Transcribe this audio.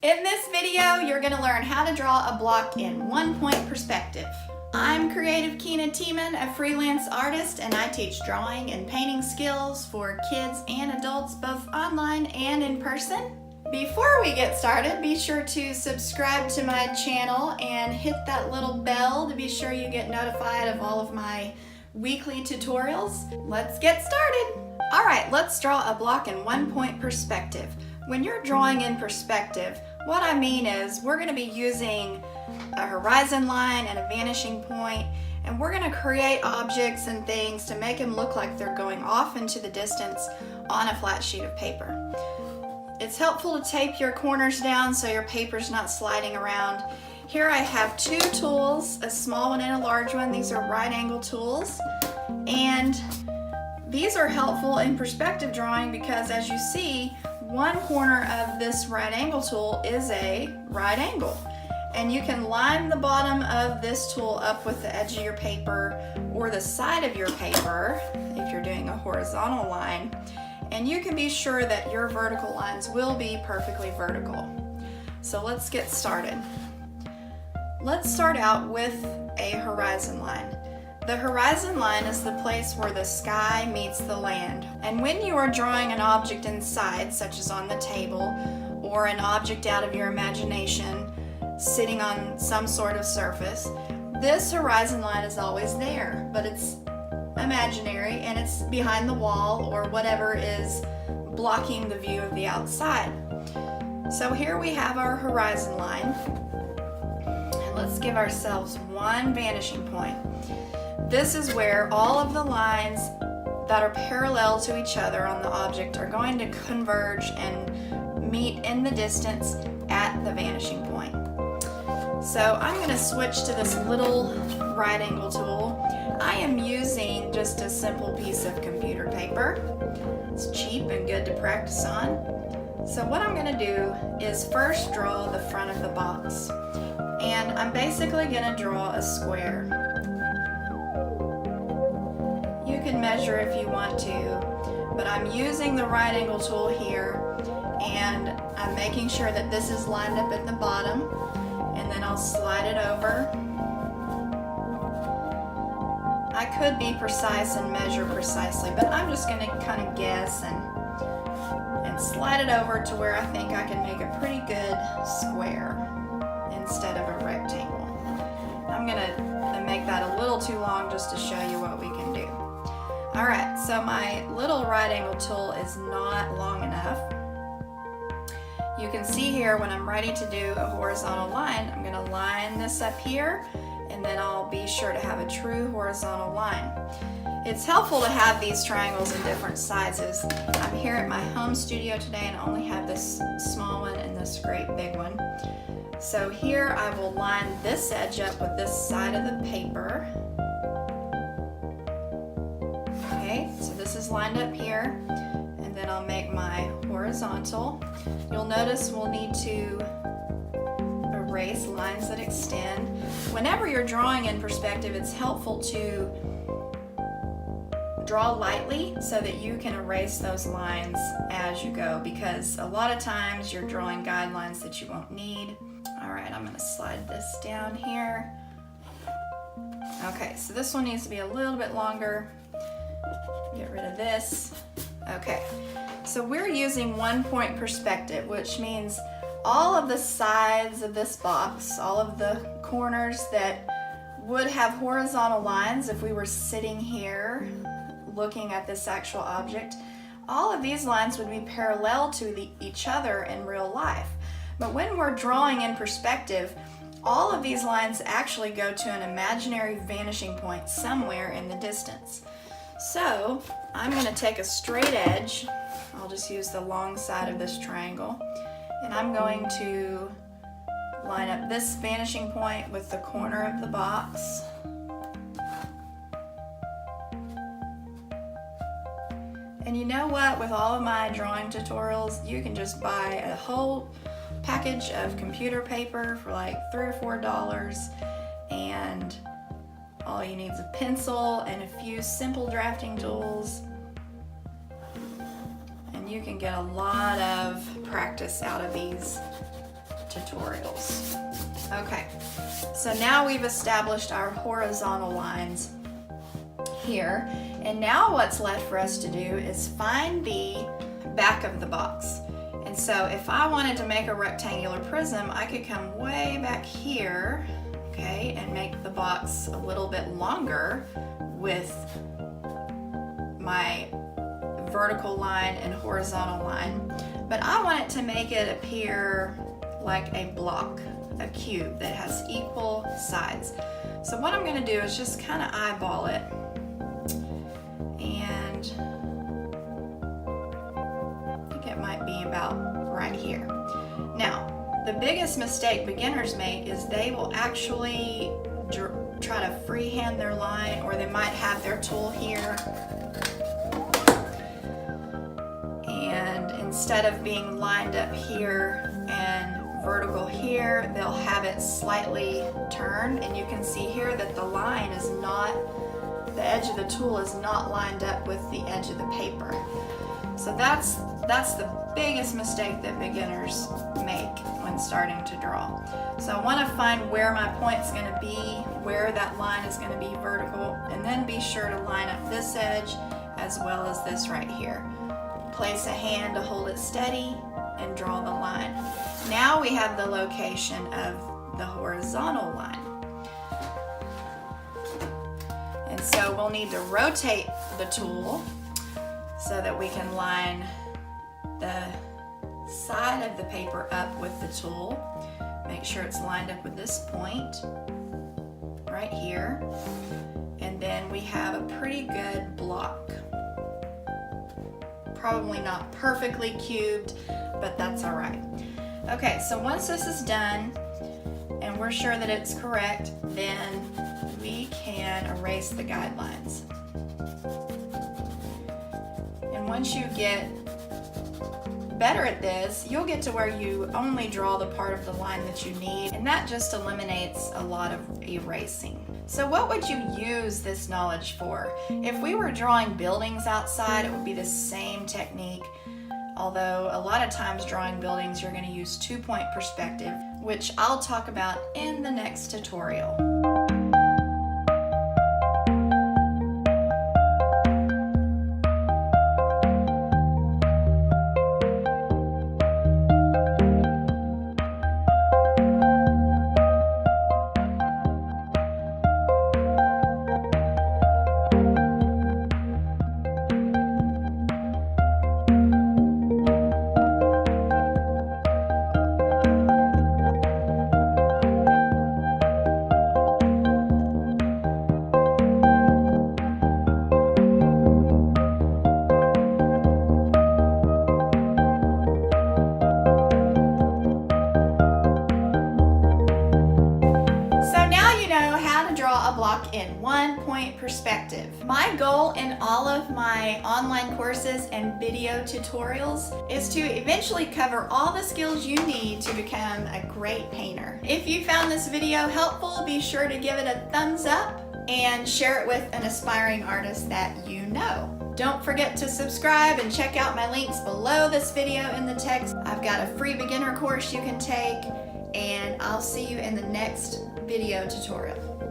In this video, you're going to learn how to draw a block in one-point perspective. I'm Creative Kina, a freelance artist, and I teach drawing and painting skills for kids and adults, both online and in person. Before we get started, be sure to subscribe to my channel and hit that little bell to be sure you get notified of all of my weekly tutorials. Let's get started. All right, let's draw a block in one-point perspective. When you're drawing in perspective, what I mean is we're going to be using a horizon line and a vanishing point, and we're going to create objects and things to make them look like they're going off into the distance on a flat sheet of paper. It's helpful to tape your corners down so your paper's not sliding around. Here I have two tools, a small one and a large one. These are right angle tools, and these are helpful in perspective drawing because, as you see, one corner of this right angle tool is a right angle, and you can line the bottom of this tool up with the edge of your paper or the side of your paper if you're doing a horizontal line, and you can be sure that your vertical lines will be perfectly vertical. So let's get started. Let's start out with a horizon line. The horizon line is the place where the sky meets the land. And when you are drawing an object inside, such as on the table, or an object out of your imagination sitting on some sort of surface, this horizon line is always there, but it's imaginary and it's behind the wall or whatever is blocking the view of the outside. So here we have our horizon line, and let's give ourselves one vanishing point. This is where all of the lines that are parallel to each other on the object are going to converge and meet in the distance at the vanishing point. So I'm going to switch to this little right angle tool. I am using just a simple piece of computer paper. It's cheap and good to practice on. So what I'm going to do is first draw the front of the box. And I'm basically going to draw a square. You can measure if you want to, but I'm using the right angle tool here, and I'm making sure that this is lined up at the bottom, and then I'll slide it over. I could be precise and measure precisely, but I'm just going to kind of guess and slide it over to where I think I can make a pretty good square instead of a rectangle. I'm going to make that a little too long just to show you what we can do. Alright, so my little right angle tool is not long enough. You can see here when I'm ready to do a horizontal line, I'm going to line this up here, and then I'll be sure to have a true horizontal line. It's helpful to have these triangles in different sizes. I'm here at my home studio today and I only have this small one and this great big one. So here I will line this edge up with this side of the paper. So this is lined up here, and then I'll make my horizontal. You'll notice we'll need to erase lines that extend. Whenever you're drawing in perspective, it's helpful to draw lightly so that you can erase those lines as you go, because a lot of times you're drawing guidelines that you won't need. All right, I'm going to slide this down here. Okay, so this one needs to be a little bit longer. Get rid of this. Okay, so we're using one-point perspective, which means all of the sides of this box, all of the corners that would have horizontal lines if we were sitting here looking at this actual object, all of these lines would be parallel to each other in real life. But when we're drawing in perspective, all of these lines actually go to an imaginary vanishing point somewhere in the distance. So I'm going to take a straight edge. I'll just use the long side of this triangle, and I'm going to line up this vanishing point with the corner of the box. And you know what? With all of my drawing tutorials, you can just buy a whole package of computer paper for like $3 or $4, and all you need is a pencil and a few simple drafting tools, and you can get a lot of practice out of these tutorials. Okay, so now we've established our horizontal lines here, and now what's left for us to do is find the back of the box. And so if I wanted to make a rectangular prism, I could come way back here, okay, and make the box a little bit longer with my vertical line and horizontal line. But I want it to make it appear like a block, a cube that has equal sides. So what I'm going to do is just kind of eyeball it, and I think it might be about right here. Now, the biggest mistake beginners make is they will actually try to freehand their line, or they might have their tool here, and instead of being lined up here and vertical here, they'll have it slightly turned, and you can see here that the line is not, the edge of the tool is not lined up with the edge of the paper. So that's the biggest mistake that beginners make when starting to draw. So I want to find where my point's going to be, where that line is going to be vertical, and then be sure to line up this edge as well as this right here. Place a hand to hold it steady and draw the line. Now we have the location of the horizontal line. And so we'll need to rotate the tool so that we can line the side of the paper up with the tool. Make sure it's lined up with this point right here. And then we have a pretty good block. Probably not perfectly cubed, but that's all right. Okay, so once this is done and we're sure that it's correct, then we can erase the guidelines. And once you get better at this, you'll get to where you only draw the part of the line that you need, and that just eliminates a lot of erasing. So what would you use this knowledge for? If we were drawing buildings outside, it would be the same technique, although a lot of times drawing buildings you're going to use 2-point perspective, which I'll talk about in the next tutorial. In 1-point perspective. My goal in all of my online courses and video tutorials is to eventually cover all the skills you need to become a great painter. If you found this video helpful, be sure to give it a thumbs up and share it with an aspiring artist that you know. Don't forget to subscribe and check out my links below this video in the text. I've got a free beginner course you can take, and I'll see you in the next video tutorial.